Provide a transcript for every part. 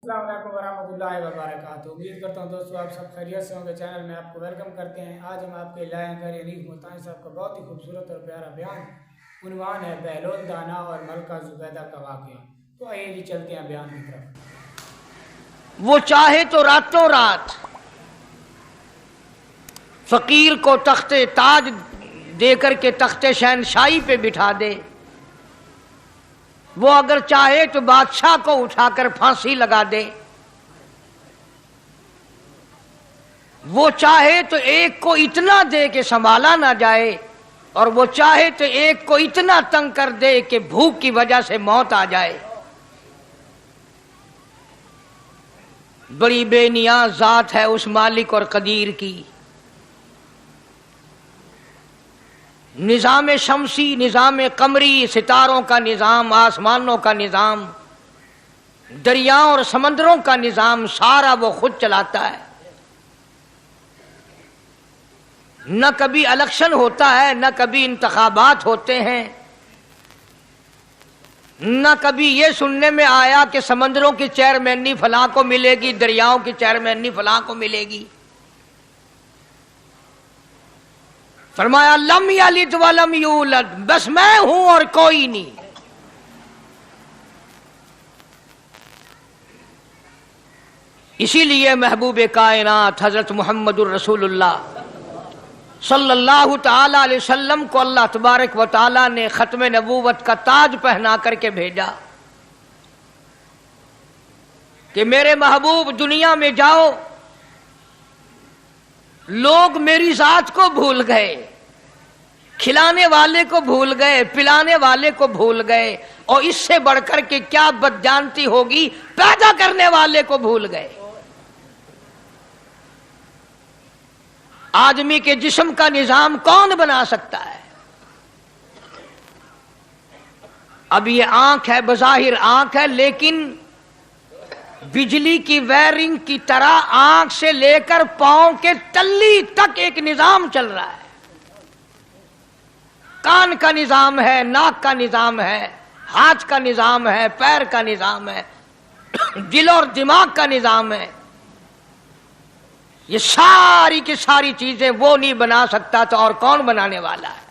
अस्सलाम वालेकुम वरहमतुल्लाहि वबरकातुहू। उम्मीद करता हूँ दोस्तों आप सब खैरियत से होंगे। चैनल में आपको वेलकम करते हैं। आज हम आपके लाए हैं कारी अनीफ मुल्तानी साहब का बहुत ही खूबसूरत और प्यारा बयान। उन्वान है बहलोल दाना और मलका जुबैदा का वाक़या। तो आइए जी चलते हैं बयान की तरफ। वो चाहे तो रातों रात फकीर को तख्ते ताज देकर के तख्ते शहनशाही पे बिठा दे। वो अगर चाहे तो बादशाह को उठाकर फांसी लगा दे। वो चाहे तो एक को इतना दे कि संभाला ना जाए, और वो चाहे तो एक को इतना तंग कर दे कि भूख की वजह से मौत आ जाए। बड़ी बेनियाज जात है उस मालिक और कदीर की। निज़ाम शमसी, निज़ाम कमरी, सितारों का निज़ाम, आसमानों का निज़ाम, दरियाओं और समंदरों का निज़ाम सारा वो खुद चलाता है। न कभी इलेक्शन होता है, न कभी इंतखाबात होते हैं, न कभी ये सुनने में आया कि समंदरों की चेयरमैनी फलां को मिलेगी, दरियाओं की चेयरमैनी फलां को मिलेगी। फरमाया लम यलिद वलम यूलद, बस मैं हूं और कोई नहीं। इसीलिए महबूब कायनात हजरत मुहम्मदुर रसूलुल्लाह सल्लल्लाहु ताला अलैहि वसल्लम को अल्लाह तबारक व ताला ने खत्म नबूवत का ताज पहना करके भेजा कि मेरे महबूब दुनिया में जाओ, लोग मेरी जात को भूल गए, खिलाने वाले को भूल गए, पिलाने वाले को भूल गए, और इससे बढ़कर के क्या बदजानती होगी, पैदा करने वाले को भूल गए। आदमी के जिस्म का निजाम कौन बना सकता है? अब ये आंख है, बज़ाहिर आंख है, लेकिन बिजली की वायरिंग की तरह आंख से लेकर पांव के तल्ली तक एक निजाम चल रहा है। कान का निजाम है, नाक का निजाम है, हाथ का निजाम है, पैर का निजाम है, दिल और दिमाग का निजाम है। ये सारी की सारी चीजें वो नहीं बना सकता तो और कौन बनाने वाला है?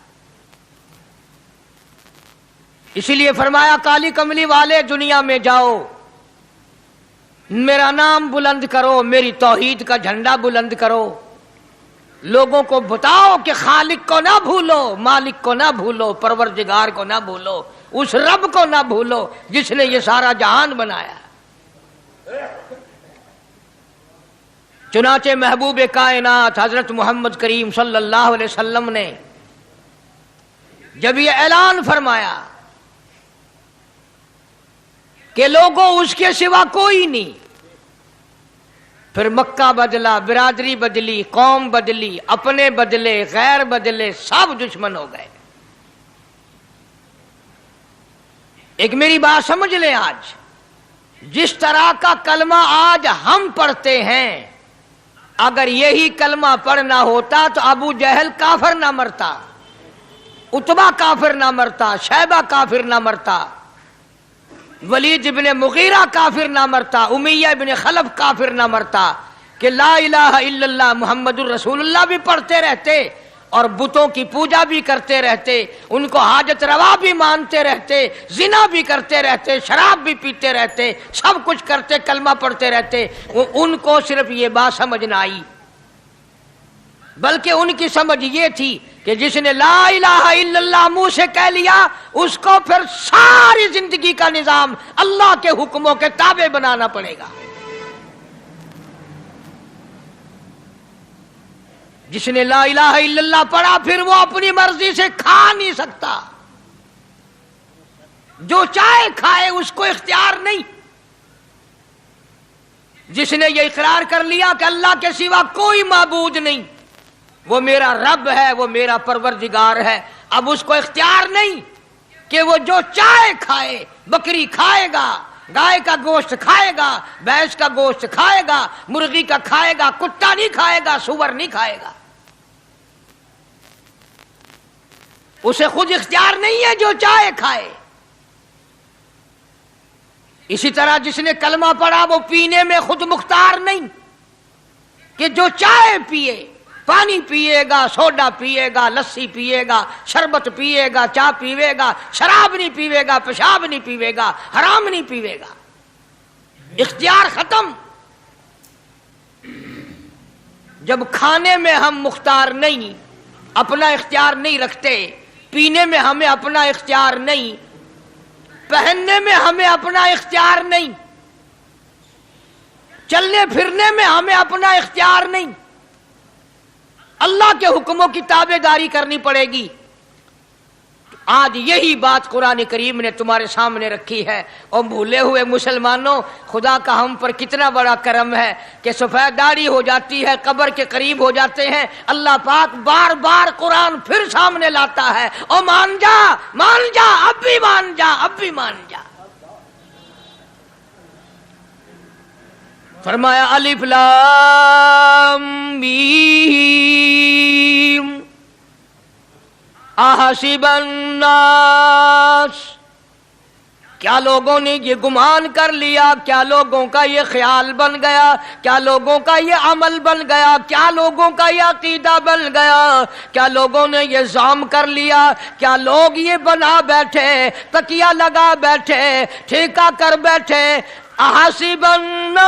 इसीलिए फरमाया काली कमली वाले दुनिया में जाओ, मेरा नाम बुलंद करो, मेरी तौहीद का झंडा बुलंद करो, लोगों को बताओ कि खालिक को ना भूलो, मालिक को ना भूलो, परवरदिगार को ना भूलो, उस रब को ना भूलो जिसने ये सारा जहान बनाया। चुनाचे महबूब कायनात हजरत मोहम्मद करीम सल्लल्लाहु अलैहि वसल्लम ने जब ये ऐलान फरमाया कि लोगों उसके सिवा कोई नहीं, फिर मक्का बदला, बिरादरी बदली, कौम बदली, अपने बदले, गैर बदले, सब दुश्मन हो गए। एक मेरी बात समझ लें, आज जिस तरह का कलमा आज हम पढ़ते हैं, अगर यही कलमा पढ़ना होता तो अबू जहल काफिर ना मरता, उतबा काफिर ना मरता, शैबा काफिर ना मरता, वलीद इब्ने मुगीरा काफिर ना मरता, उमैया इब्ने खलफ काफिर ना मरता, कि ला इलाहा इल्लल्लाह मुहम्मदुर रसूलुल्लाह भी पढ़ते रहते और बुतों की पूजा भी करते रहते, उनको हाजत रवा भी मानते रहते, जिना भी करते रहते, शराब भी पीते रहते, सब कुछ करते, कलमा पढ़ते रहते। उनको सिर्फ ये बात समझ ना आई, बल्कि उनकी समझ ये थी कि जिसने ला इलाहा इल्लल्लाह मुंह से कह लिया, उसको फिर सारी जिंदगी का निजाम अल्लाह के हुक्मों के ताबे बनाना पड़ेगा। जिसने ला इलाहा इल्लल्लाह पढ़ा, फिर वो अपनी मर्जी से खा नहीं सकता, जो चाहे खाए, उसको इख्तियार नहीं। जिसने ये इकरार कर लिया कि अल्लाह के सिवा कोई माबूद नहीं, वो मेरा रब है, वो मेरा परवरदिगार है, अब उसको इख्तियार नहीं कि वो जो चाहे खाए। बकरी खाएगा, गाय का गोश्त खाएगा, भैंस का गोश्त खाएगा, मुर्गी का खाएगा, कुत्ता नहीं खाएगा, सुअर नहीं खाएगा। उसे खुद इख्तियार नहीं है, जो चाहे खाए। इसी तरह जिसने कलमा पढ़ा वो पीने में खुद मुख्तार नहीं कि जो चाय पिए, पानी पिएगा, सोडा पिएगा, लस्सी पिएगा, शरबत पिएगा, चाय पीवेगा, शराब नहीं पीवेगा, पेशाब नहीं पीवेगा, हराम नहीं पीवेगा। इख्तियार खत्म। जब खाने में हम मुख्तार नहीं, अपना इख्तियार नहीं रखते, पीने में हमें अपना इख्तियार नहीं, पहनने में हमें अपना इख्तियार नहीं, चलने फिरने में हमें अपना इख्तियार नहीं, अल्लाह के हुक्मों की ताबेदारी करनी पड़ेगी। आज यही बात कुरान करीम ने तुम्हारे सामने रखी है। और भूले हुए मुसलमानों, खुदा का हम पर कितना बड़ा करम है कि सफेद दाढ़ी हो जाती है, कब्र के करीब हो जाते हैं, अल्लाह पाक बार बार कुरान फिर सामने लाता है, और मान जा, मान जा, अब भी मान जा, अब भी मान जा। फरमाया अलिफ लाम मीम अहसिबन नास, क्या लोगों ने ये गुमान कर लिया, क्या लोगों का ये ख्याल बन गया, क्या लोगों का ये अमल बन गया, क्या लोगों का ये अकीदा बन गया, क्या लोगों ने ये ज़ाम कर लिया, क्या लोग ये बना बैठे, तकिया लगा बैठे, ठेका कर बैठे, अहसिबन नास,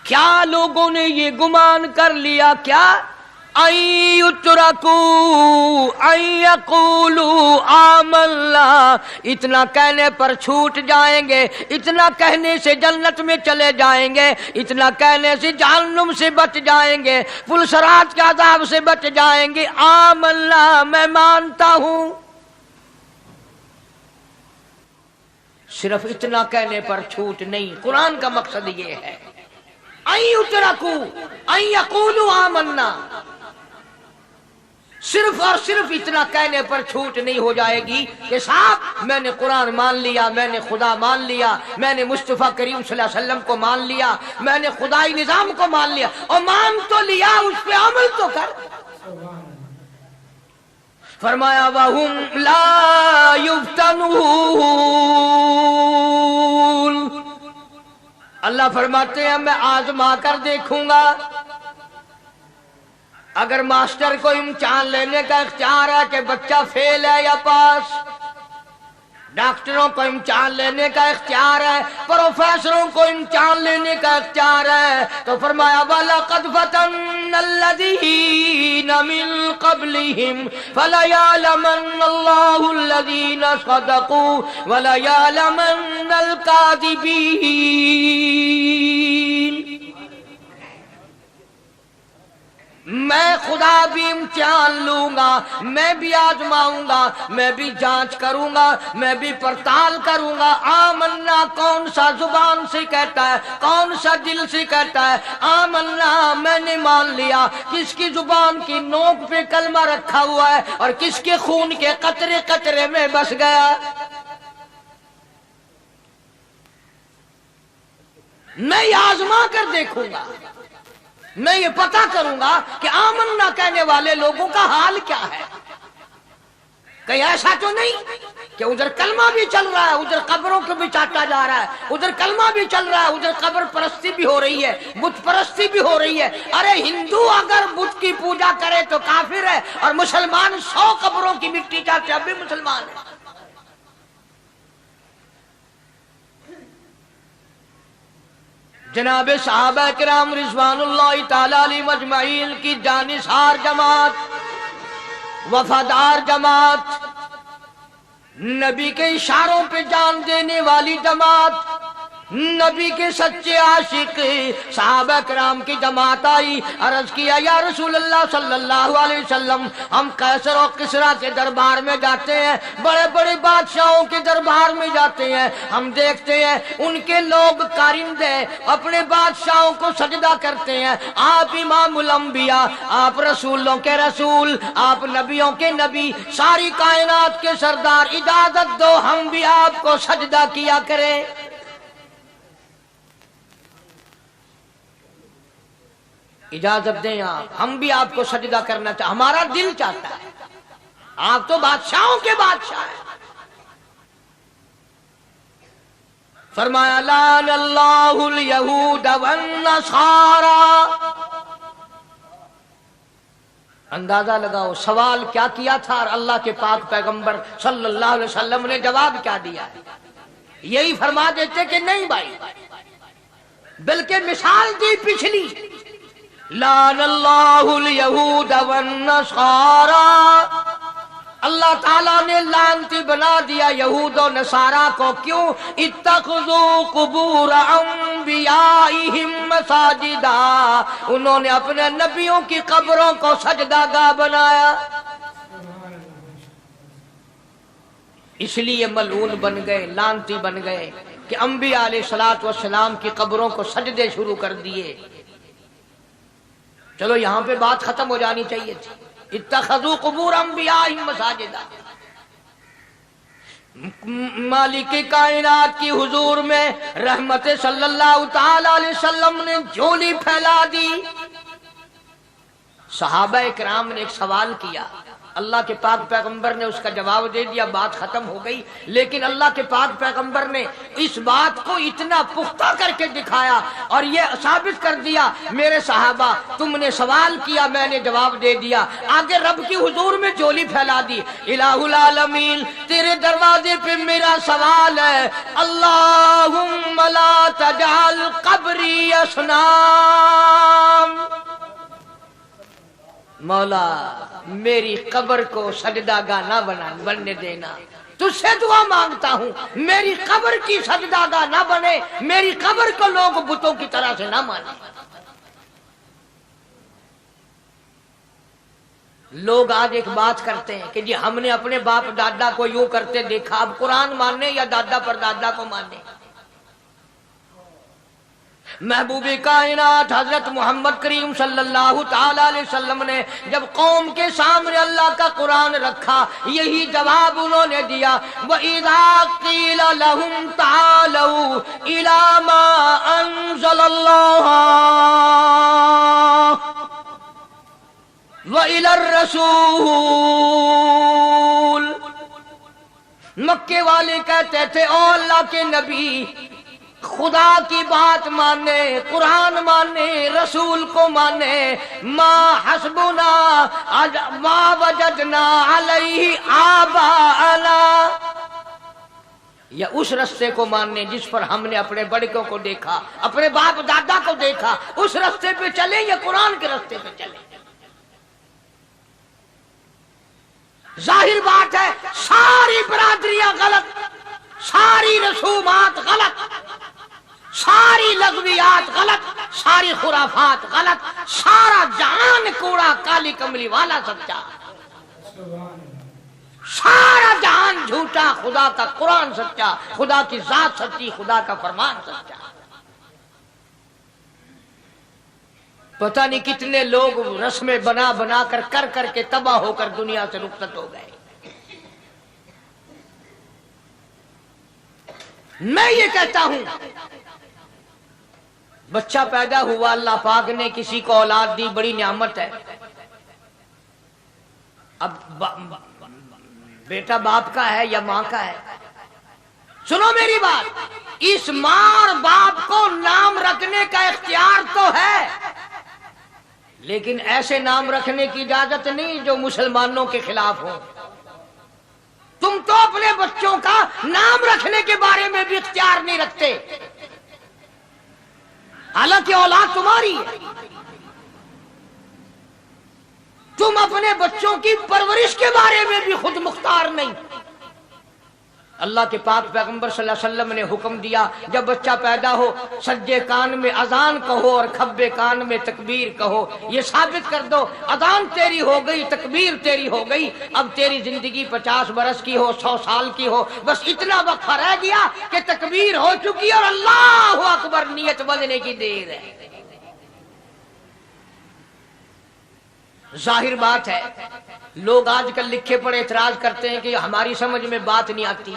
क्या लोगों ने ये गुमान कर लिया, क्या अय्युतरकू अय्यकूलू आमन्ना, इतना कहने पर छूट जाएंगे, इतना कहने से जन्नत में चले जाएंगे, इतना कहने से जहन्नुम से बच जाएंगे, पुलसरात के अज़ाब से बच जाएंगे। आमन्ना, मैं मानता हूं। सिर्फ इतना कहने पर छूट नहीं, कुरान का मकसद ये है अय्युतरकू अय्यकूलू आमन्ना, सिर्फ और सिर्फ इतना कहने पर छूट नहीं हो जाएगी कि साहब मैंने कुरान मान लिया, मैंने खुदा मान लिया, मैंने मुस्तफा करीम सल्लल्लाहु अलैहि वसल्लम को मान लिया, मैंने खुदाई निजाम को मान लिया, और मान तो लिया, उस पे अमल तो कर। फरमाया वहुम ला युफ्तनून, अल्लाह फरमाते हैं मैं आजमा कर देखूंगा। अगर मास्टर को इम्तिहान लेने का इख्तियार है कि बच्चा फेल है या पास, डॉक्टरों को इम्तिहान लेने का इख्तियार है, प्रोफेसरों को इम्तिहान लेने का इख्तियार है, तो फरमाया वलक़द फ़तन्नल्लज़ीना मिन क़ब्लिहिम फ़लयअलमन्नल्लाहुल्लज़ीना सदक़ू वलयअलमन्नल काज़िबीन। मैं खुदा भी इम्तिहान लूंगा, मैं भी आजमाऊंगा, मैं भी जांच करूंगा, मैं भी पड़ताल करूंगा। आमन्ना कौन सा जुबान से कहता है, कौन सा दिल से कहता है, आमन्ना मैंने मान लिया, किसकी जुबान की नोक पे कलमा रखा हुआ है और किसके खून के कतरे कतरे में बस गया। मैं ये आजमा कर देखूंगा, मैं ये पता करूंगा कि आमन्ना कहने वाले लोगों का हाल क्या है। कहीं ऐसा तो नहीं कि उधर कलमा भी चल रहा है, उधर कब्रों को भी चाटा जा रहा है, उधर कलमा भी चल रहा है, उधर कब्र परस्ती भी हो रही है, बुत परस्ती भी हो रही है। अरे हिंदू अगर बुत की पूजा करे तो काफिर है, और मुसलमान 100 कब्रों की मिट्टी चाटे अब भी मुसलमान है। जनाबे सहाबा किराम रिज़वानुल्लाहि ताला अलैहिम अजमईन की जानिसार जमात, वफादार जमात, नबी के इशारों पे जान देने वाली जमात, नबी के सच्चे आशिक सहाबा किराम की जमात आई। अर्ज किया या रसूल अल्लाह सल्लल्लाहु अलैहि वसल्लम, हम कैसर और किसरा के दरबार में जाते हैं, बड़े बड़े बादशाहों के दरबार में जाते हैं, हम देखते हैं उनके लोग कारिंदे अपने बादशाहों को सजदा करते हैं। आप इमामुल अंबिया, आप रसूलों के रसूल, आप नबियों के नबी, सारी कायनात के सरदार, इजाजत दो हम भी आपको सजदा किया करें। इजाजत दें आप, हम भी आपको सजदा करना चाहते, हमारा दिल चाहता है। آپ تو بادشاہوں کے بادشاہ ہیں. فرمایا لعن اللہ الیہود والنصارى. اندازہ لگاؤ سوال کیا کیا تھا اور اللہ کے پاک پیغمبر صلی اللہ علیہ وسلم نے جواب کیا دیا ہے. یہی فرما دیتے کہ نہیں بھائی، بلکہ مثال دی پچھلی لعن اللہ الیہود والنصارى. اللہ تعالیٰ نے لعنتی بنا دیا یہود و نصارہ کو. کیوں؟ اتخذوا قبور انبیائہم مساجدا. انہوں نے اپنے نبیوں کی قبروں کو سجدہ گاہ بنایا، اس لیے ملعون بن گئے، لعنتی بن گئے کہ انبیاء علیہ الصلوۃ والسلام کی قبروں کو سجدے شروع کر دیے. چلو یہاں پہ بات ختم ہو جانی چاہیے تھی. اتخذوا قبور انبیائہم مساجدا. مالک کائنات کی حضور میں رحمت صلی اللہ تعالی علیہ وسلم نے جھولی پھیلا دی. صحابہ کرام نے ایک سوال کیا، اللہ کے پاک پیغمبر نے اس کا جواب دے دیا، بات ختم ہو گئی. لیکن اللہ کے پاک پیغمبر نے اس بات کو اتنا پختہ کر کے دکھایا اور یہ ثابت کر دیا، میرے صحابہ تم نے سوال کیا، میں نے جواب دے دیا. آگے رب کی حضور میں جھولی پھیلا دی. الہ العالمین تیرے دروازے پہ میرا سوال ہے، اللہم لا تجعل قبری اصنام. مولا میری قبر کو سجدہ گاہ نہ بننے دینا. تجھ سے دعا مانگتا ہوں میری قبر کی سجدہ گاہ نہ بنے، میری قبر کو لوگ بتوں کی طرح سے نہ مانیں. لوگ آج ایک بات کرتے ہیں کہ جی ہم نے اپنے باپ دادا کو یوں کرتے دیکھا، اب قرآن ماننے یا دادا پر دادا کو ماننے. محبوب کائنات حضرت محمد کریم صلی اللہ تعالی علیہ وسلم نے جب قوم کے سامنے اللہ کا قرآن رکھا، یہی جواب انہوں نے دیا. وَإِذَا قِيلَ لَهُمْ تَعَالَوْا إِلَى مَا أَنزَلَ اللَّهُ وَإِلَى الرَّسُولِ. مکے والے کہتے تھے او اللہ کے نبی، خدا کی بات مانے، قرآن مانے، رسول کو مانے. ما حسبنا ما وجدنا علیہ آباءنا. یا اس رستے کو ماننے جس پر ہم نے اپنے بڑکوں کو دیکھا، اپنے باپ دادا کو دیکھا، اس رستے پہ چلیں یا قرآن کے رستے پہ چلیں. ظاہر بات ہے ساری برادریاں غلط، ساری رسومات غلط، ساری لغویات غلط، ساری خرافات غلط، سارا جہان کوڑا کالی کملی والا سچا، سارا جہان جھوٹا، خدا کا قرآن سچا، خدا کی ذات سچی، خدا کا فرمان سچا. پتہ نہیں کتنے لوگ رسمیں بنا بنا کر کے تباہ ہو کر دنیا سے رخصت ہو گئے. میں یہ کہتا ہوں بچہ پیدا ہوا، اللہ پاک نے کسی کو اولاد دی، بڑی نعمت ہے. اب بیٹا باپ کا ہے یا ماں کا ہے؟ سنو میری بات، اس ماں اور باپ کو نام رکھنے کا اختیار تو ہے، لیکن ایسے نام رکھنے کی اجازت نہیں جو مسلمانوں کے خلاف ہو. تم تو اپنے بچوں کا نام رکھنے کے بارے میں بھی اختیار نہیں رکھتے، حالانکہ اولاد تمہاری ہے. تم اپنے بچوں کی پرورش کے بارے میں بھی خود مختار نہیں. اللہ کے پاک پیغمبر صلی اللہ علیہ وسلم نے حکم دیا جب بچہ پیدا ہو سجے کان میں اذان کہو اور کھبے کان میں تکبیر کہو. یہ ثابت کر دو اذان تیری ہو گئی، تکبیر تیری ہو گئی. اب تیری زندگی 50 برس کی ہو، 100 سال کی ہو، بس اتنا وقفہ رہ گیا کہ تکبیر ہو چکی اور اللہ اکبر نیت بجنے کی دیر ہے. ظاہر بات ہے لوگ آج کل لکھے پڑے اعتراض کرتے ہیں کہ ہماری سمجھ میں بات نہیں آتی،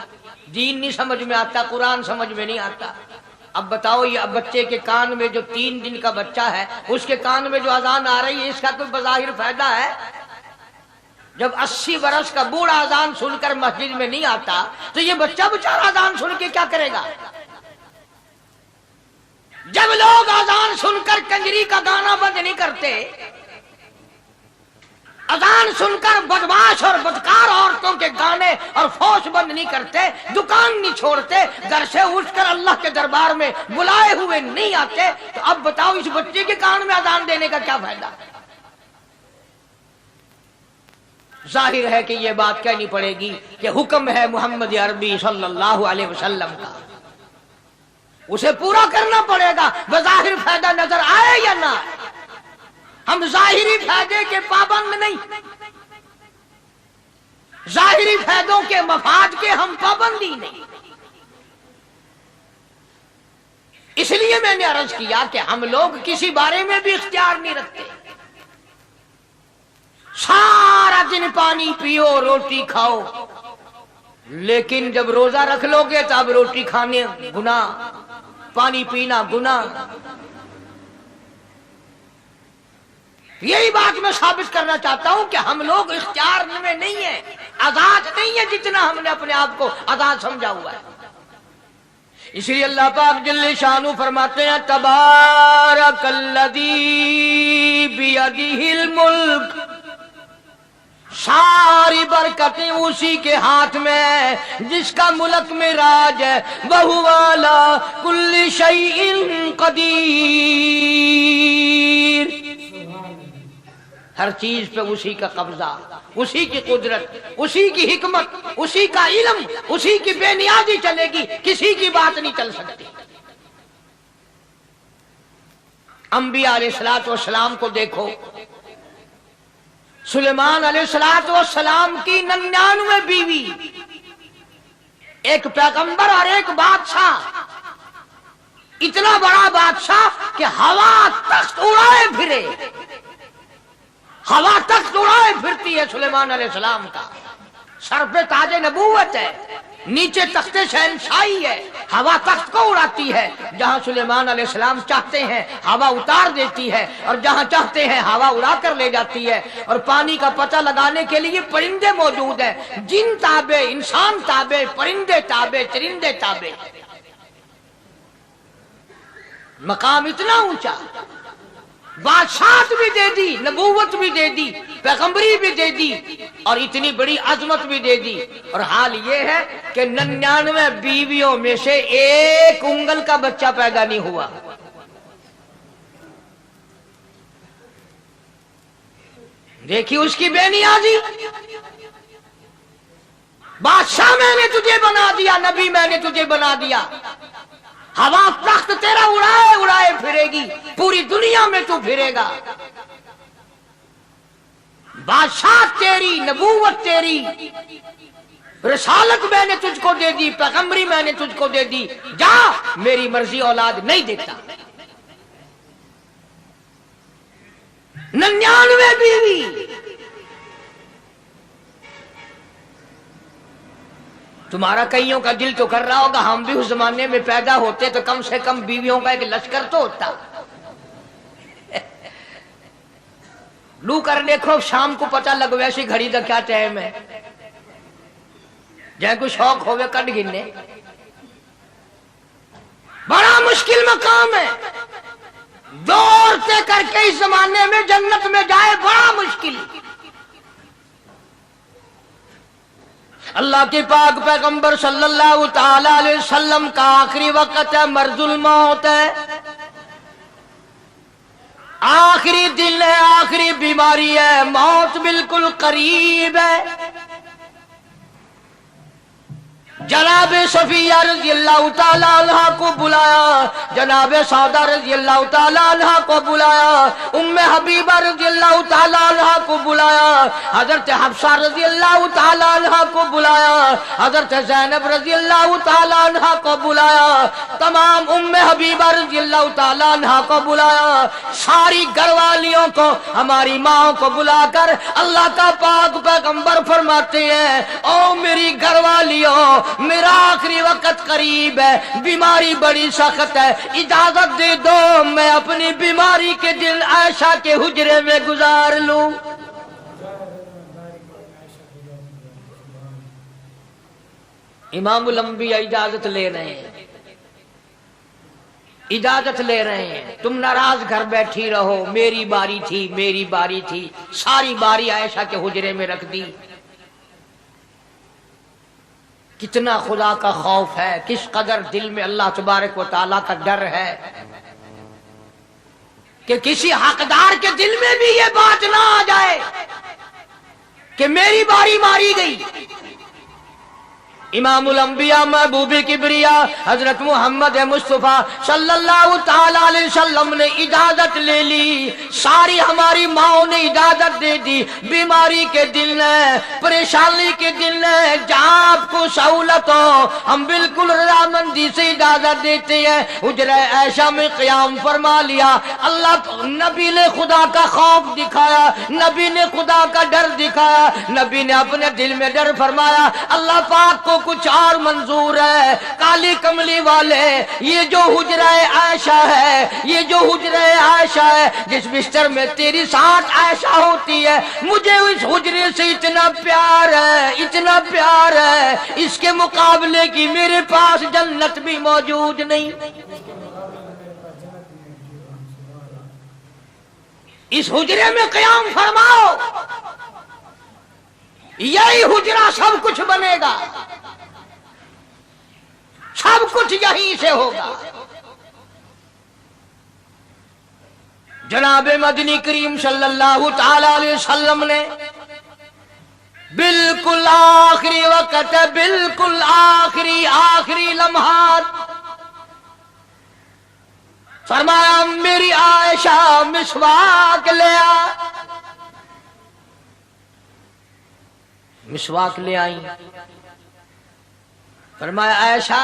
دین نہیں سمجھ میں آتا، قرآن سمجھ میں نہیں آتا. اب بتاؤ یہ بچے کے کان میں جو 3 دن کا بچہ ہے اس کے کان میں جو اذان آ رہی ہے اس کا کوئی بظاہر فائدہ ہے؟ जब 80 बरस का बूढ़ा अजान सुनकर मस्जिद में नहीं आता तो ये बच्चा बेचारा अजान सुन के क्या करेगा। जब लोग अजान सुनकर कंजरी का गाना बंद नहीं करते, अजान सुनकर बदमाश और बदकार औरतों के गाने और फौज बंद नहीं करते, दुकान नहीं छोड़ते, घर से उठकर अल्लाह के दरबार में बुलाए हुए नहीं आते, तो अब बताओ इस बच्चे के कान में अजान देने का क्या फायदा। जाहिर है कि यह बात कहनी पड़ेगी कि हुक्म है मोहम्मद अरबी सल्लल्लाहु अलैहि वसल्लम का, उसे पूरा करना पड़ेगा, बज़ाहिर फायदा नजर आए या ना। हम जाहिरी फायदे के पाबंद नहीं, जाहिरी फायदों के मफाद के हम पाबंदी नहीं। इसलिए मैंने अर्ज किया कि हम लोग किसी बारे में भी इख्तियार नहीं रखते। सारा दिन पानी पियो, रोटी खाओ, लेकिन जब रोजा रख लोगे तो अब रोटी खाने गुनाह, पानी पीना गुनाह। यही बात मैं साबित करना चाहता हूं कि हम लोग इख्तियार में नहीं है, आजाद नहीं है जितना हमने अपने आप को आजाद समझा हुआ है। इसलिए अल्लाह पाक जल्ले शानु फरमाते हैं तबारकल्लज़ी बियदिहिल मुल्क, सारी बरकतें उसी के हाथ में है जिसका मुल्क में राज है। वहुवा अला कुल्ली शैइन कदीर, हर चीज पे उसी का कब्जा, उसी की कुदरत, उसी की हिकमत, उसी का इल्म, उसी की बेनियाजी चलेगी, किसी की बात नहीं चल सकती। अंबिया अलैहिस्सलातु वस्सलाम को देखो, सुलेमान अलैहिस्सलातु वस्सलाम की 99 बीवी, एक पैगंबर और एक बादशाह, इतना बड़ा बादशाह कि हवा तख्त उड़ाए फिरे, हवा तख्त उड़ाए फिरती है सुलेमान अलैहिस्सलाम का। सर पे ताजे नबूवत है, नीचे तख्ते शहनशाही है, हवा तख्त को उड़ाती है। जहां सुलेमान अलैहिस्सलाम चाहते हैं हवा उतार देती है, और जहां चाहते हैं हवा उड़ा कर ले जाती है। और पानी का पता लगाने के लिए परिंदे मौजूद है, जिन ताबे, इंसान ताबे, परिंदे ताबे, चरिंदे ताबे। मकाम इतना ऊंचा, बादशाहत भी दे दी, नबूवत भी दे दी, पैगंबरी भी दे दी, और इतनी बड़ी अजमत भी दे दी। और हाल ये है कि 99 बीवियों में से एक उंगल का बच्चा पैदा नहीं हुआ। देखिए उसकी बेनियाजी। बादशाह मैंने तुझे बना दिया, नबी मैंने तुझे बना दिया, हवा तख्त तेरा उड़ाए उड़ाए फिरेगी, पूरी दुनिया में तू फिरेगा। बादशाह तेरी, नबूवत तेरी, रिसालत मैंने तुझको दे दी, पैगंबरी मैंने तुझको दे दी, जा मेरी मर्जी औलाद नहीं देता। 99 बीवी। तुम्हारा कईयों का दिल तो कर रहा होगा हम भी उस जमाने में पैदा होते तो कम से कम बीवियों का एक लश्कर तो होता। लू कर देखो, शाम को पता लग वैसी घड़ी का क्या टाइम है, जय को शौक होवे कट गिनने। बड़ा मुश्किल मकाम है, दो औरतें करके इस जमाने में जन्नत में जाए बड़ा मुश्किल। अल्लाह के पाक पैगंबर सल्लल्लाहु ताला अलैहि वसल्लम का आखिरी वक्त है, मर्जुल मौत है, आखिरी दिन है, आखिरी बीमारी है, मौत बिल्कुल करीब है। जनाब सफिया रज़ी अल्लाह ताला अन्हा को बुलाया, जनाब सौदा रज़ी अल्लाह ताला अन्हा को बुलाया, उम्मे हबीबा रज़ी अल्लाह ताला अन्हा को बुलाया, हजरत हफ्सा रज़ी अल्लाह ताला अन्हा को बुलाया, हजरत ज़ैनब रज़ी अल्लाह ताला अन्हा को बुलाया, तमाम उम्मे हबीबा रज़ी अल्लाह ताला अन्हा को बुलाया, सारी घरवालियों को, हमारी माओ को बुलाकर अल्लाह का पाक पैगंबर फरमाते हैं, ओ मेरी घरवालियों, मेरा आखिरी वक्त करीब है, बीमारी बड़ी सख्त है, इजाजत दे दो मैं अपनी बीमारी के दिन आयशा के हुजरे में गुजार लूं। इमामुल अंबिया इजाजत ले रहे हैं, इजाजत ले रहे हैं, तुम नाराज घर बैठी रहो, मेरी बारी थी, मेरी बारी थी। सारी बारी आयशा के हुजरे में रख दी। कितना खुदा का खौफ है, किस कदर दिल में अल्लाह तबारक व तआला का डर है कि किसी हकदार के दिल में भी ये बात ना आ जाए कि मेरी बारी मारी गई। इमामुल अंबिया महबूबे किबरिया हजरत मोहम्मद मुस्तफा सल्लल्लाहु ताला अलैहि वसल्लम ने इजाजत ले ली। सारी हमारी माओ ने इजाजत दे दी। बीमारी के दिन है, परेशानी के दिन है, जहाँ आपको सहूलत हो हम बिल्कुल रजामंदी से इजाजत देते हैं। हुजरा ऐशा में क़याम फरमा लिया। अल्लाह नबी ने खुदा का खौफ दिखाया, नबी ने खुदा का डर दिखाया, नबी ने अपने दिल में डर फरमाया। अल्लाह पाक को कुछ और मंजूर है। काली कमली वाले, ये जो हुजरा आयशा है, ये जो हुजरा आयशा है, जिस बिस्तर में तेरी साथ आयशा होती है, मुझे उस हुजरे से इतना प्यार है, इतना प्यार है, इसके मुकाबले की मेरे पास जन्नत भी मौजूद नहीं। इस हुजरे में क़याम फरमाओ, यही हुजरा सब कुछ बनेगा, सब कुछ यहीं से होगा। जनाबे मदनी करीम सल्लल्लाहु ताला अलैहि वसल्लम ने बिल्कुल आखिरी वक्त, बिल्कुल आखिरी लम्हात फरमाया, मेरी आयशा मिसवाक ले आ। मिसवाक ले आई। फरमाया, आयशा,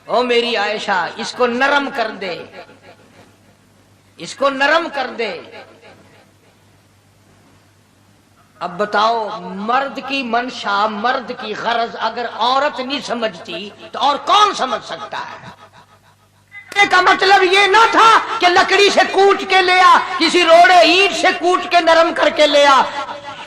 ओ मेरी आयशा, इसको नरम कर दे, इसको नरम कर दे। अब बताओ, मर्द की मंशा, मर्द की गरज अगर औरत नहीं समझती तो और कौन समझ सकता है? का मतलब ये ना था कि लकड़ी से कूट के ले आ, किसी रोड़े ईंट से कूट के नरम करके ले आ।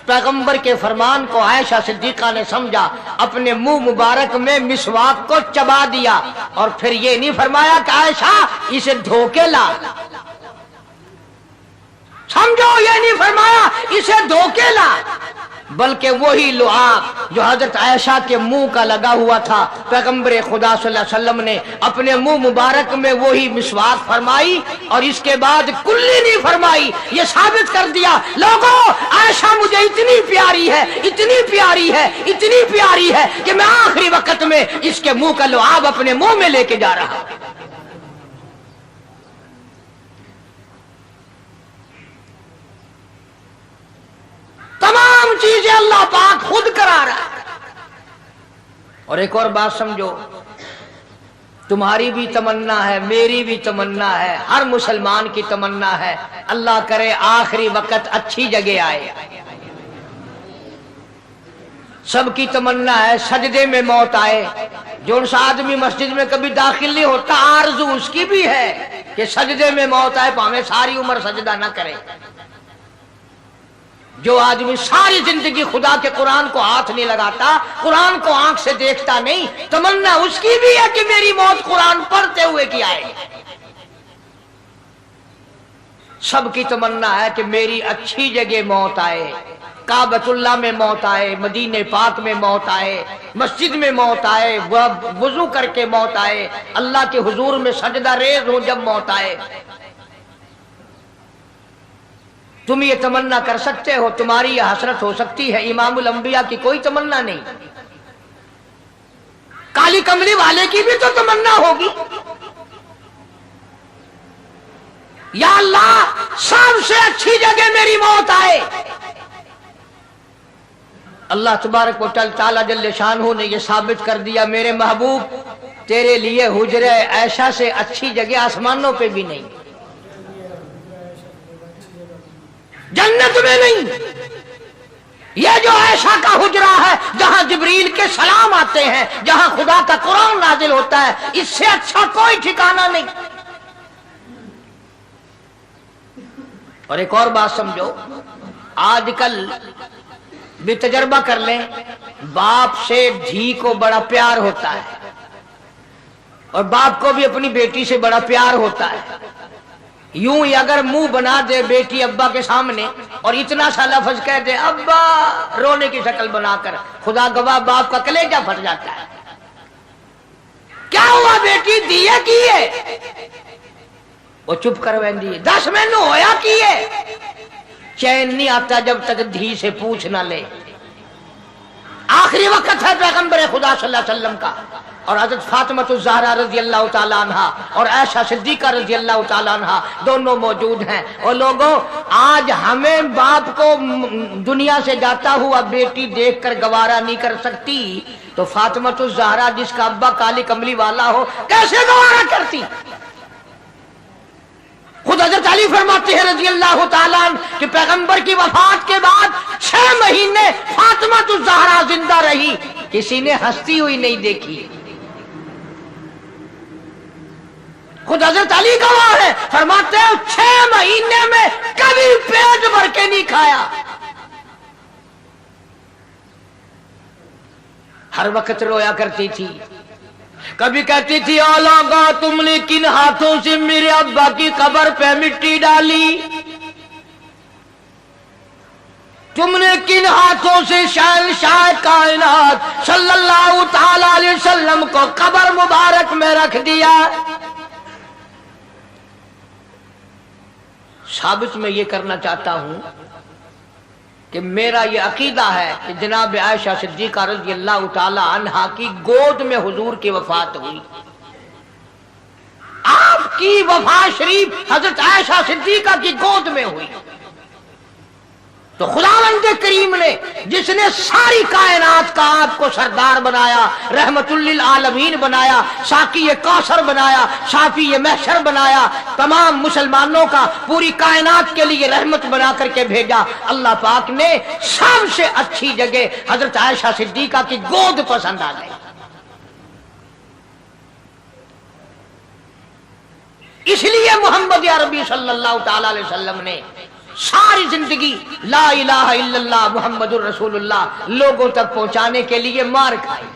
पैगंबर के फरमान को आयशा सिद्दीका ने समझा, अपने मुंह मुबारक में मिसवाक को चबा दिया और फिर ये नहीं फरमाया कि आयशा इसे धो के ला। समझो, ये नहीं फरमाया इसे धो के ला, बल्कि वही लुआब जो हजरत आयशा के मुंह का लगा हुआ था, पैगंबर खुदा सल्लल्लाहु अलैहि वसल्लम ने अपने मुंह मुबारक में वही मिसवाक फरमाई और इसके बाद कुल्ली नहीं फरमाई। ये साबित कर दिया, लोगों, आयशा मुझे इतनी प्यारी है, इतनी प्यारी है, इतनी प्यारी है कि मैं आखिरी वक्त में इसके मुंह का लुआब अपने मुंह में लेके जा रहा हूं। तमाम चीजें अल्लाह पाक खुद करा रहा है। और एक और बात समझो, तुम्हारी भी तमन्ना है, मेरी भी तमन्ना है, हर मुसलमान की तमन्ना है, अल्लाह करे आखिरी वक्त अच्छी जगह आए। सबकी तमन्ना है सजदे में मौत आए। जो सा आदमी मस्जिद में कभी दाखिल नहीं होता, आरज़ू उसकी भी है कि सजदे में मौत आए, भावें सारी उम्र सजदा ना करे। जो आदमी सारी जिंदगी खुदा के कुरान को हाथ नहीं लगाता, कुरान को आंख से देखता नहीं, तमन्ना उसकी भी है कि मेरी मौत कुरान पढ़ते हुए की आए। सबकी तमन्ना है कि मेरी अच्छी जगह मौत आए, काबतुल्लाह में मौत आए, मदीने पाक में मौत आए, मस्जिद में मौत आए, वुजू करके मौत आए, अल्लाह के हुजूर में सजदा रेज हो जब मौत आए। तुम ये तमन्ना कर सकते हो, तुम्हारी यह हसरत हो सकती है। इमामुल अंबिया की कोई तमन्ना नहीं। काली कमली वाले की भी तो तमन्ना होगी, या अल्लाह सबसे अच्छी जगह मेरी मौत आए। अल्लाह तबारक व तआला जल्ले शानहू ने यह साबित कर दिया, मेरे महबूब तेरे लिए हुजरे ऐशा से अच्छी जगह आसमानों पे भी नहीं, जन्नत में नहीं। ये जो ऐशा का हुजरा है, जहां जिब्रील के सलाम आते हैं, जहां खुदा का कुरान नाजिल होता है, इससे अच्छा कोई ठिकाना नहीं। और एक और बात समझो, आजकल بھی تجربہ کر لیں، باپ سے دھی کو بڑا پیار ہوتا ہے اور باپ کو بھی اپنی بیٹی سے بڑا پیار ہوتا ہے۔ یوں ہی اگر منہ بنا دے بیٹی ابا کے سامنے اور اتنا سا لفظ کہہ دے ابا رونے کی شکل بنا کر، خدا گواہ باپ کا کلیجہ پھٹ جاتا ہے۔ کیا ہوا بیٹی دیے کیے؟ وہ چپ کر ویندی 10 مہینوں ہویا کیے؟ چین نہیں آتا جب تک دھی سے پوچھ نہ لے۔ آخری وقت ہے پیغمبر خدا صلی اللہ علیہ وسلم کا، اور حضرت فاطمہ الزہرا رضی اللہ تعالیٰ عنہ اور عائشہ صدیقہ رضی اللہ تعالیٰ عنہ دونوں موجود ہیں۔ اور لوگوں، آج ہمیں باپ کو دنیا سے جاتا ہوا بیٹی دیکھ کر گوارا نہیں کر سکتی، تو فاطمہ الزہرا جس کا ابا کالی کملی والا ہو کیسے گوارا کرتی؟ خود حضرت علی فرماتے ہیں رضی اللہ تعالیٰ عنہ کہ پیغمبر کی وفات کے بعد 6 مہینے فاطمہ الزہرا زندہ رہی، کسی نے ہنستی ہوئی نہیں دیکھی۔ خود حضرت علی گواہ ہے، فرماتے ہیں 6 مہینے میں کبھی پیٹ بھر کے نہیں کھایا، ہر وقت رویا کرتی تھی۔ کبھی کہتی تھی اولاغا تم نے کن ہاتھوں سے میرے ابا کی قبر پہ مٹی ڈالی، تم نے کن ہاتھوں سے شہنشاہ کائنات صلی اللہ تعالی علیہ وسلم کو قبر مبارک میں رکھ دیا۔ ثابت میں یہ کرنا چاہتا ہوں کہ میرا یہ عقیدہ ہے کہ جناب عائشہ صدیقہ رضی اللہ تعالی عنہا کی گود میں حضور کی وفات ہوئی۔ آپ کی وفات شریف حضرت عائشہ صدیقہ کی گود میں ہوئی، تو خداوند کریم نے جس نے ساری کائنات کا آپ کو سردار بنایا، رحمت للعالمین بنایا، ساقی کوثر بنایا، شافی محشر بنایا، تمام مسلمانوں کا پوری کائنات کے لیے رحمت بنا کر کے بھیجا، اللہ پاک نے سب سے اچھی جگہ حضرت عائشہ صدیقہ کی گود پسند آ گئی۔ اس لیے محمد عربی صلی اللہ تعالی علیہ وسلم نے ساری زندگی لا الہ الا اللہ محمد الرسول اللہ لوگوں تک پہنچانے کے لیے مار کھائی۔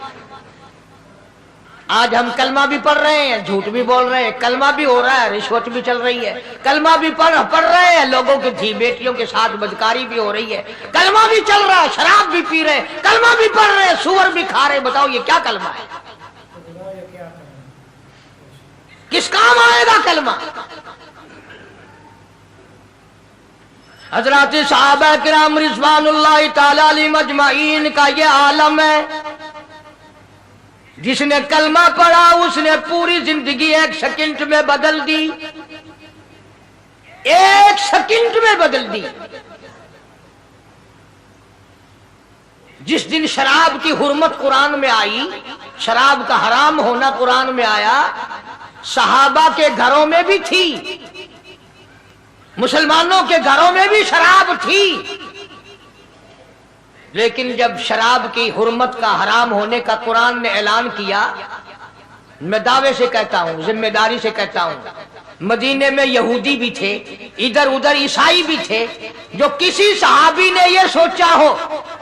آج ہم کلمہ بھی پڑھ رہے ہیں، جھوٹ بھی بول رہے ہیں، کلمہ بھی ہو رہا ہے، رشوت بھی چل رہی ہے، کلمہ بھی پڑھ رہے ہیں، لوگوں کی دھی بیٹیوں کے ساتھ بدکاری بھی ہو رہی ہے، کلمہ بھی چل رہا ہے، شراب بھی پی رہے ہیں، کلمہ بھی پڑھ رہے ہیں، سور بھی کھا رہے ہیں۔ بتاؤ یہ کیا کلمہ ہے؟ کس کام آئے گا کلمہ؟ حضرات صحابہ کرام رضوان اللہ تعالی علیہم اجمعین کا یہ عالم ہے، جس نے کلمہ پڑھا اس نے پوری زندگی 1 سیکنڈ میں بدل دی، 1 سیکنڈ میں بدل دی۔ جس دن شراب کی حرمت قرآن میں آئی، شراب کا حرام ہونا قرآن میں آیا، صحابہ کے گھروں میں بھی تھی، مسلمانوں کے گھروں میں بھی شراب تھی، لیکن جب شراب کی حرمت کا حرام ہونے کا قرآن نے اعلان کیا، میں دعوے سے کہتا ہوں، ذمہ داری سے کہتا ہوں، مدینے میں یہودی بھی تھے، ادھر ادھر عیسائی بھی تھے، جو کسی صحابی نے یہ سوچا ہو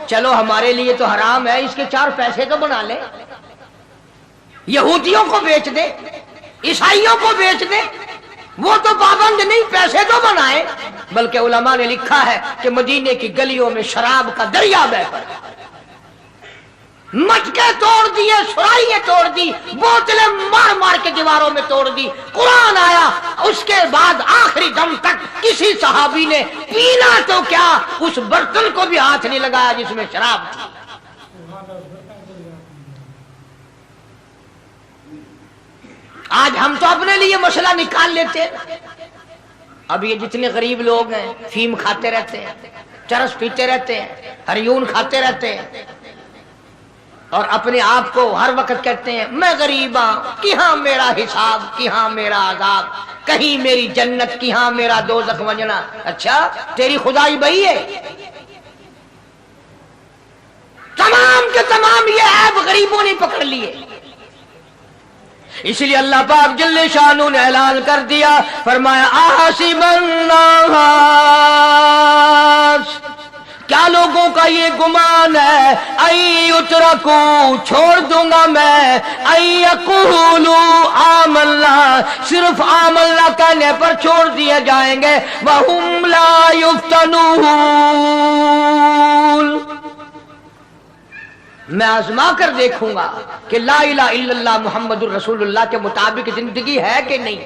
چلو ہمارے لیے تو حرام ہے، اس کے 4 پیسے تو بنا لے، یہودیوں کو بیچ دے، عیسائیوں کو بیچ دے، وہ تو پابند نہیں، پیسے تو بنائے۔ بلکہ علماء نے لکھا ہے کہ مدینے کی گلیوں میں شراب کا دریا بہہ پڑا، مٹکے توڑ دیے، سرائیاں توڑ دی، بوتلیں مار مار کے دیواروں میں توڑ دی، قرآن آیا، اس کے بعد آخری دم تک کسی صحابی نے پینا تو کیا اس برتن کو بھی ہاتھ نہیں لگایا جس میں شراب تھی۔ آج ہم تو اپنے لیے مسئلہ نکال لیتے ہیں۔ اب یہ جتنے غریب لوگ ہیں فیم کھاتے رہتے ہیں، چرس پیتے رہتے ہیں، ہریون کھاتے رہتے ہیں، اور اپنے آپ کو ہر وقت کہتے ہیں میں غریب ہوں، کہاں میرا حساب، کہاں میرا عذاب، کہیں میری جنت، کہاں میرا دوزخ وجنا۔ اچھا تیری خدائی بھئی ہے؟ تمام کے تمام یہ عیب غریبوں نے پکڑ لیے۔ اس لیے اللہ پاک جل شانہ نے اعلان کر دیا، فرمایا احسب الناس क्या लोगों का ये गुमान है, आई उतरकू छोड़ दूंगा मैं, आई यकूलू आमल्ला सिर्फ आमल्ला कहने पर छोड़ दिए जाएंगे, वहुम ला युफ्तनून मैं आजमा कर देखूंगा कि ला इलाहा इल्लल्लाह मुहम्मदुर रसूलुल्लाह के मुताबिक जिंदगी है कि नहीं,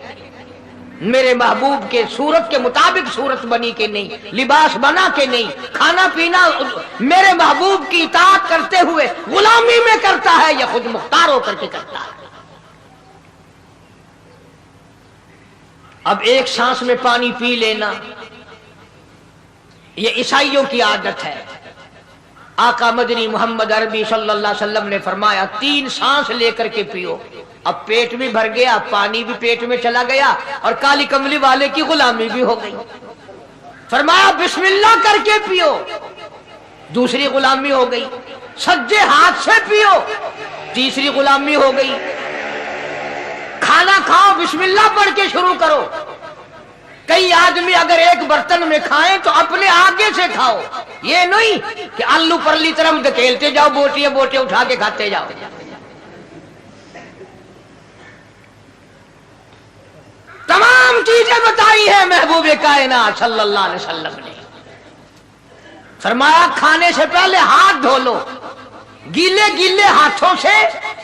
मेरे महबूब के सूरत के मुताबिक सूरत बनी के नहीं, लिबास बना के नहीं, खाना पीना मेरे महबूब की इताअत करते हुए गुलामी में करता है या खुद मुख्तार होकर के करता है। अब एक सांस में पानी पी लेना ये ईसाइयों की आदत है। आका मदनी मोहम्मद अरबी सल्लल्लाहु अलैहि वसल्लम ने फरमाया 3 सांस लेकर के पियो। अब पेट भी भर गया, पानी भी पेट में चला गया और काली कमली वाले की गुलामी भी हो गई। फरमाया बिस्मिल्लाह करके पियो, दूसरी गुलामी हो गई। सज्जे हाथ से पियो, तीसरी गुलामी हो गई। खाना खाओ बिस्मिल्लाह पढ़ के शुरू करो। कई आदमी अगर एक बर्तन में खाएं तो अपने आगे से खाओ, ये नहीं कि आलू परली तरफ धकेलते जाओ, बोटियां बोटियां उठा के खाते जाओ। तमाम चीजें बताई है महबूब कायनात सल्लल्लाहु अलैहि वसल्लम ने। फरमाया खाने से पहले हाथ धो लो, गीले गीले हाथों से,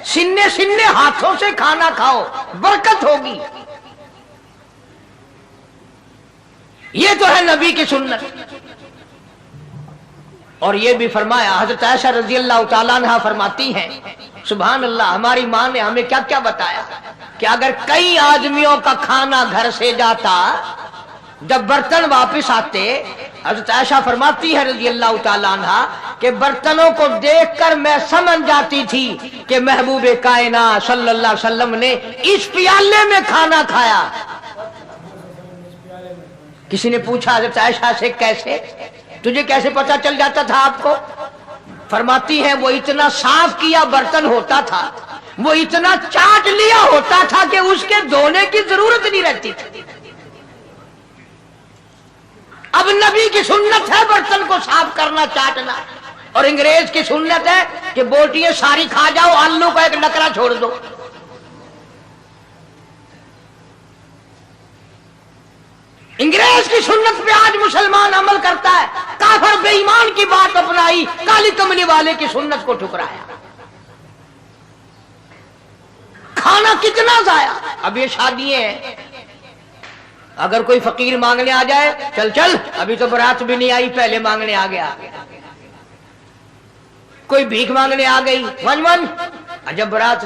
सिन्ने सिन्ने हाथों से खाना खाओ, बरकत होगी। ये तो है नबी की सुन्नत। और ये भी फरमाया, हजरत आयशा रजी अल्लाह तआला अन्हा फरमाती हैं, सुभान अल्लाह, हमारी माँ ने हमें क्या क्या बताया कि अगर कई आदमियों का खाना घर से जाता, जब बर्तन वापस आते, हजरत आयशा फरमाती है रजी अल्लाह तआला अन्हा कि बर्तनों को देखकर मैं समझ जाती थी कि महबूब कायनात सल्लल्लाहु अलैहि वसल्लम ने इस प्याले में खाना खाया। किसी ने पूछा हजरत आयशा से, कैसे, तुझे कैसे पता चल जाता था आपको? फरमाती है वो इतना साफ किया बर्तन होता था, वो इतना चाट लिया होता था कि उसके धोने की जरूरत नहीं रहती थी। अब नबी की सुन्नत है बर्तन को साफ करना, चाटना, और अंग्रेज की सुन्नत है कि बोटियां सारी खा जाओ, आलू का एक नकरा छोड़ दो। अंग्रेज की सुन्नत पे आज मुसलमान अमल करता है, काफिर बेईमान की बात अपनाई, काली कमली वाले की सुन्नत को ठुकराया। खाना कितना जाया। अब ये शादियां हैं, अगर कोई फकीर मांगने आ जाए, चल चल अभी तो बारात भी नहीं आई, पहले मांगने आ गया। कोई भीख मांगने आ गई, वन वन, जब बारात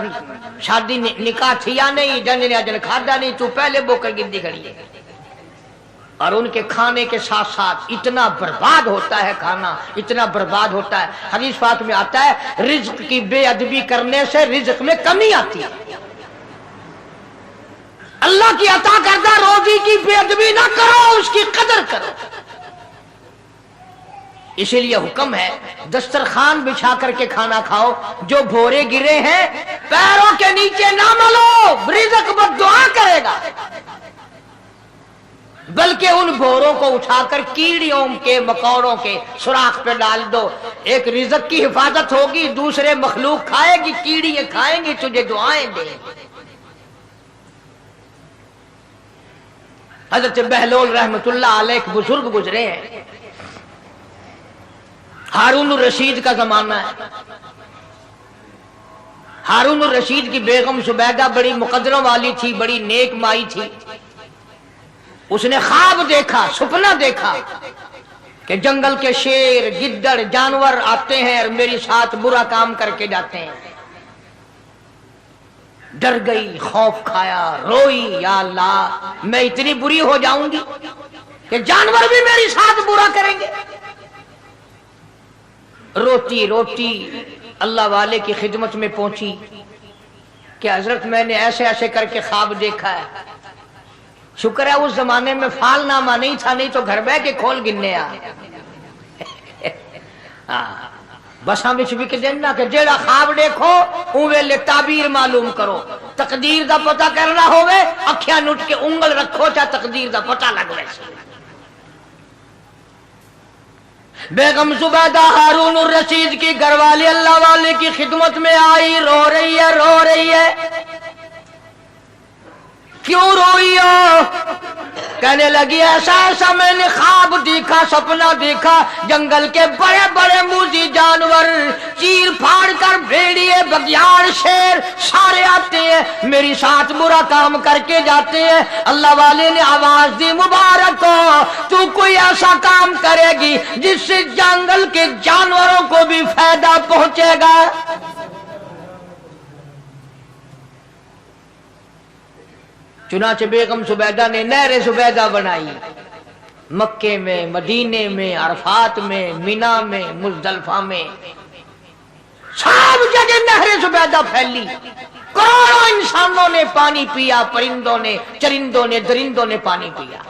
शादी निकाह थी या नहीं, जन ने जन खादा नहीं, तू पहले बोकर गिनती खड़ी है। और उनके खाने के साथ साथ इतना बर्बाद होता है खाना, इतना बर्बाद होता है। हदीस पाक में आता है रिज्क की बेअदबी करने से रिज्क में कमी आती है। अल्लाह की अता करदा रोजी की बेअदबी ना करो, उसकी कदर करो। इसीलिए हुक्म है दस्तरखान बिछा करके खाना खाओ। जो भोरे गिरे हैं पैरों के नीचे ना मलो, रिज्क बद्दुआ करेगा, बल्कि उन भोरों को उठाकर कीड़ियों के मकौड़ों के सुराख पे डाल दो। एक रिज़्क की हिफाजत होगी, दूसरे मखलूक खाएगी, कीड़ियां खाएंगी, तुझे दुआएं देंगे। हजरत बहलोल रहमतुल्लाह अलैह एक बुजुर्ग गुजरे हैं, हारून रशीद का जमाना है। हारून रशीद की बेगम जुबैदा बड़ी मुकद्दरों वाली थी, बड़ी नेक माई थी। उसने ख्वाब देखा, सपना देखा कि जंगल के शेर, गिद्दड़, जानवर आते हैं और मेरे साथ बुरा काम करके जाते हैं। डर गई, खौफ खाया, रोई, या अल्लाह मैं इतनी बुरी हो जाऊंगी कि जानवर भी मेरे साथ बुरा करेंगे। रोती रोती अल्लाह वाले की खिदमत में पहुंची कि हजरत मैंने ऐसे ऐसे करके ख्वाब देखा है। शुक्र है उस जमाने में फालनामा नहीं था, नहीं तो घर बह के खोल गिनने आ बसा बिच भी के देना कि जेड़ा ख्वाब देखो उवेले ताबीर मालूम करो। तकदीर दा पता करना होवे, अखियां नुट के उंगल रखो, चाहे तकदीर दा पता लग वैसे। बेगम जुबैदा हारून रशीद की घरवाली अल्लाह वाले की खिदमत में आई, रो रही है। क्यों रोई हो? कहने लगी ऐसा मैंने ख्वाब देखा, सपना देखा, जंगल के बड़े बड़े मूजी जानवर चीर फाड़ कर भेड़िए, बघियाड़, शेर सारे आते हैं, मेरी साथ बुरा काम करके जाते हैं। अल्लाह वाले ने आवाज दी, मुबारक हो, तू कोई ऐसा काम करेगी जिससे जंगल के जानवरों को भी फायदा पहुंचेगा। चुनाचे बेगम जुबैदा ने नहर जुबैदा बनाई, मक्के में, मदीने में, अरफात में, मिना में, मुजदलफा में, सब जगह नहर जुबैदा फैली। करोड़ों इंसानों ने पानी पिया, परिंदों ने, चरिंदों ने, दरिंदों ने पानी पिया।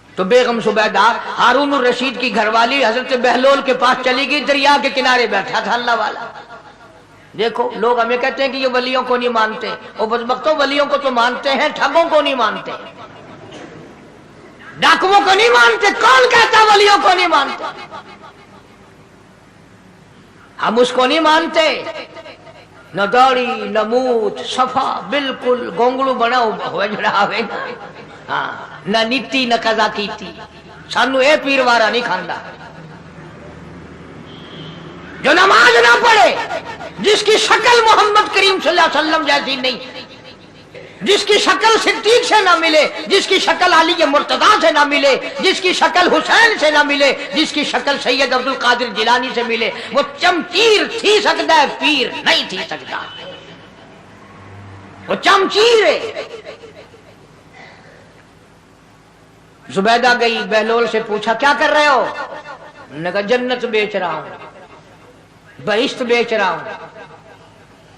तो बेगम जुबैदा हारून रशीद की घरवाली हजरत बहलोल के पास चली गई, दरिया के किनारे बैठा था अल्लाह वाला। देखो लोग हमें कहते हैं कि ये वलियों को नहीं मानते, वो बदबख्तों वलियों को तो मानते हैं, ठगों को नहीं मानते, डाकुओं को नहीं मानते। कौन कहता वलियों को नहीं मानते? हम उसको नहीं मानते, न दौड़ी न मूछ, सफा बिल्कुल गोंगलू बना हुआ जड़ावे, हाँ, न नीति न कजा कीती, सानू ए पीरवारा नहीं खांदा। जो नमाज ना पढ़े, जिसकी शक्ल मोहम्मद करीम सल्लल्लाहु अलैहि वसल्लम जैसी नहीं, जिसकी शक्ल सिद्दीक से ना मिले, जिसकी शक्ल अली मुर्तजा से ना मिले, जिसकी शक्ल हुसैन से ना मिले, जिसकी शक्ल सैयद अब्दुल कादिर जिलानी से मिले, वो चमचीर थी सकता है, पीर नहीं थी सकता। वो चमचीर है। जुबैदा गई, बहलोल से पूछा क्या कर रहे हो? उन्होंने कहा जन्नत बेच रहा हूं, बहिश्त बेच रहा हूं।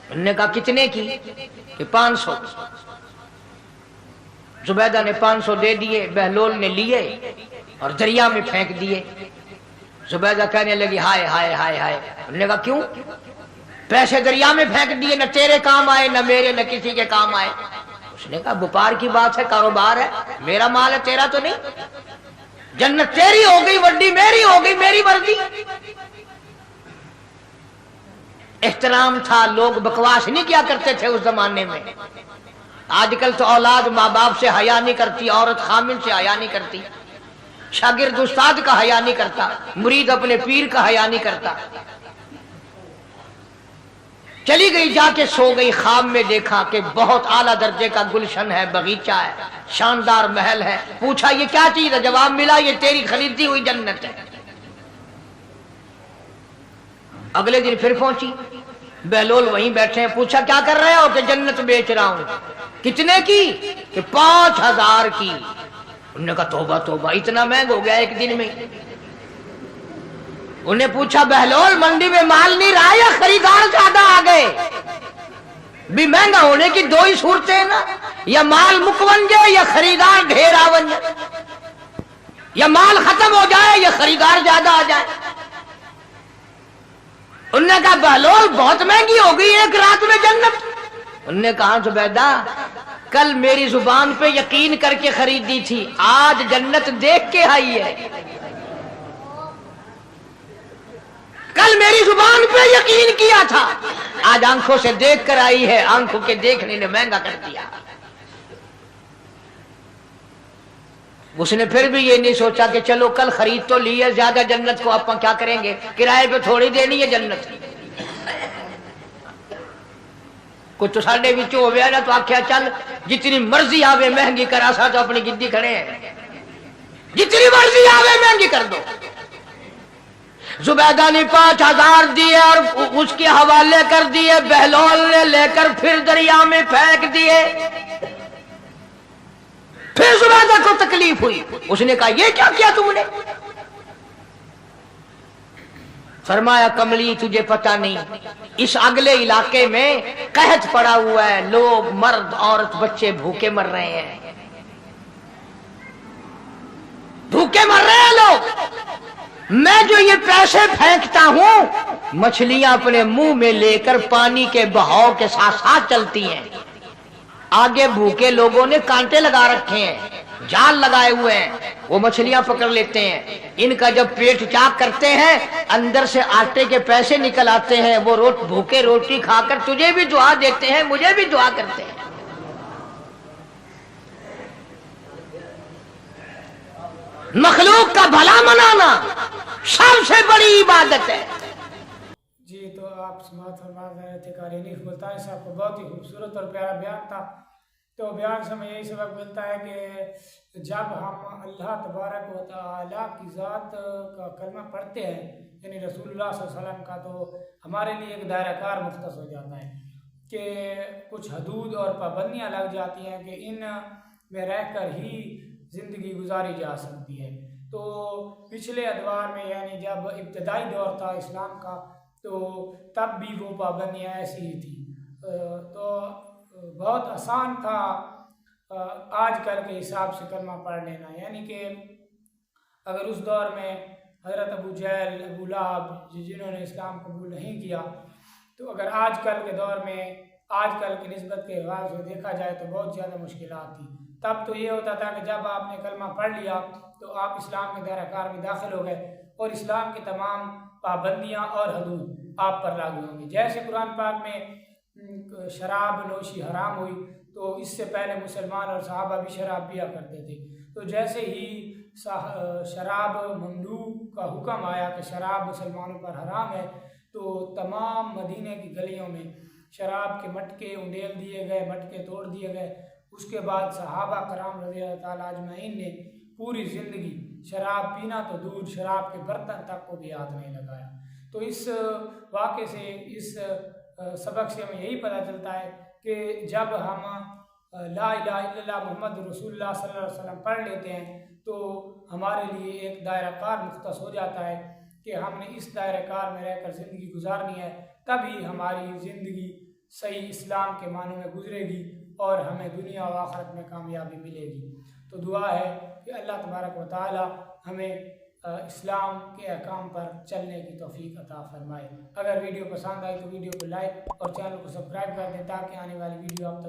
उन्होंने कहा कितने की? कि 500। जुबैदा ने 500 दे दिए, बहलोल ने लिए और दरिया में फेंक दिए। जुबैदा कहने लगी हाय हाय हाय हाय। उन्होंने कहा क्यों? पैसे दरिया में फेंक दिए, न तेरे काम आए, न मेरे, न किसी के काम आए। उसने कहा व्यापार की बात है, कारोबार है, मेरा माल है, तेरा तो नहीं। जन्नत तेरी हो गई, वड्डी मेरी हो गई, मेरी मर्जी। एहतराम था, लोग बकवास नहीं किया करते थे उस जमाने में। आजकल तो औलाद माँ बाप से हया नहीं करती, औरत खामिन से हया नहीं करती, शागिर्द उस्ताद का हया नहीं करता, मुरीद अपने पीर का हया नहीं करता। चली गई, जाके सो गई, ख्वाब में देखा कि बहुत आला दर्जे का गुलशन है, बगीचा है, शानदार महल है। पूछा ये क्या चीज है? जवाब मिला ये तेरी खरीदी हुई जन्नत है। अगले दिन फिर पहुंची, बहलोल वहीं बैठे हैं। पूछा क्या कर रहे हो? कि जन्नत बेच रहा हूं। कितने की? कि 5000 की। उन्होंने कहा तौबा तौबा, इतना महंगा हो गया एक दिन में। उन्हें पूछा बहलोल मंडी में माल नहीं रहा या खरीदार ज्यादा आ गए? भी महंगा होने की दो ही सूरतें हैं ना, या माल मुकवन जाए या खरीदार ढेर आवन जाए, या माल खत्म हो जाए या खरीदार ज्यादा आ जाए। उन्होंने कहा बहलोल बहुत महंगी हो गई एक रात में जन्नत। उन्होंने कहा जुबैदा कल मेरी जुबान पे यकीन करके खरीदी थी, आज जन्नत देख के आई है। कल मेरी जुबान पे यकीन किया था, आज आंखों से देख कर आई है। आंखों के देखने ने महंगा कर दिया। उसने फिर भी ये नहीं सोचा कि चलो कल खरीद तो ली है, ज्यादा जन्नत को आप क्या करेंगे, किराए पे थोड़ी देनी है जन्नत। कुछ तो साढ़े बिचो हो गया ना, तो आख्या चल जितनी मर्जी आवे महंगी करा सा, तो अपनी गिद्दी खड़े हैं, जितनी मर्जी आवे महंगी कर दो। जुबैदा ने 5000 दिए और उसके हवाले कर दिए। बहलोल ने लेकर फिर दरिया में फेंक दिए। फिर जुबैदा को तकलीफ हुई। उसने कहा ये क्या किया तुमने? फरमाया कमली तुझे पता नहीं, इस अगले इलाके में कहत पड़ा हुआ है, लोग मर्द औरत बच्चे भूखे मर रहे हैं, भूखे मर रहे हैं लोग। मैं जो ये पैसे फेंकता हूं, मछलियां अपने मुंह में लेकर पानी के बहाव के साथ साथ चलती हैं। आगे भूखे लोगों ने कांटे लगा रखे हैं, जाल लगाए हुए हैं, वो मछलियां पकड़ लेते हैं। इनका जब पेट चाक करते हैं, अंदर से आटे के पैसे निकल आते हैं। वो भूखे रोटी खाकर तुझे भी दुआ देते हैं, मुझे भी दुआ करते हैं। मखलूक का भला मनाना सबसे बड़ी इबादत है। जी, तो आप समाअत फरमा रहे थे कारी अनीफ मुल्तानी साहब को, बहुत ही खूबसूरत और प्यारा बयान था। तो बयान से हमें यही सबक मिलता है कि जब हम अल्लाह तबारक व तआला की ज़ात का कलमा पढ़ते हैं, यानी रसूलुल्लाह सल्लल्लाहु अलैहि वसल्लम का, तो हमारे लिए एक दायरा कार मुख्तस हो जाता है कि कुछ हदूद और पाबंदियाँ लग जाती हैं कि इन में रहकर ही ज़िंदगी गुजारी जा सकती है। तो पिछले अदवार में, यानी जब इब्तदाई दौर था इस्लाम का, तो तब भी वो पाबंदियाँ ऐसी ही थी। तो बहुत आसान था आजकल के हिसाब से कलमा पढ़ लेना। यानी कि अगर उस दौर में हज़रत अबू जहल, अबू लहब जिन्होंने इस्लाम कबूल नहीं किया, तो अगर आजकल के दौर में आजकल की निस्बत के हिसाब से देखा जाए तो बहुत ज़्यादा मुश्किलात थी। तब तो ये होता था कि जब आपने कलमा पढ़ लिया तो आप इस्लाम के दायरा कार में दाखिल हो गए और इस्लाम की तमाम पाबंदियाँ और हदूद आप पर लागू होंगी। जैसे कुरान पाक में शराब नोशी हराम हुई, तो इससे पहले मुसलमान और सहाबा भी शराब पिया करते थे। तो जैसे ही शराब ममनू का हुक्म आया कि शराब मुसलमानों पर हराम है, तो तमाम मदीने की गलियों में शराब के मटके उंडेल दिए गए, मटके तोड़ दिए गए। उसके बाद सहाबा कराम रज़ी अल्लाह ताला अजमईन ने पूरी ज़िंदगी शराब पीना तो दूर, शराब के बर्तन तक को भी हाथ नहीं लगाया। तो इस वाक़े से, इस सबक से हमें यही पता चलता है कि जब हम ला इलाहा इल्लल्लाह मुहम्मद रसूलुल्लाह सल्लल्लाहु अलैहि वसल्लम पढ़ लेते हैं, तो हमारे लिए एक दायरा कार मुख्तस हो जाता है कि हमने इस दायरा कार में रहकर ज़िंदगी गुजारनी है। तभी हमारी ज़िंदगी सही इस्लाम के मानों में गुजरेगी और हमें दुनिया और आखिरत में कामयाबी मिलेगी। तो दुआ है कि अल्लाह तबारक व तआला हमें इस्लाम के अहकाम पर चलने की तौफीक अता फरमाए। अगर वीडियो पसंद आई तो वीडियो को लाइक और चैनल को सब्सक्राइब कर दें ताकि आने वाली वीडियो आप तक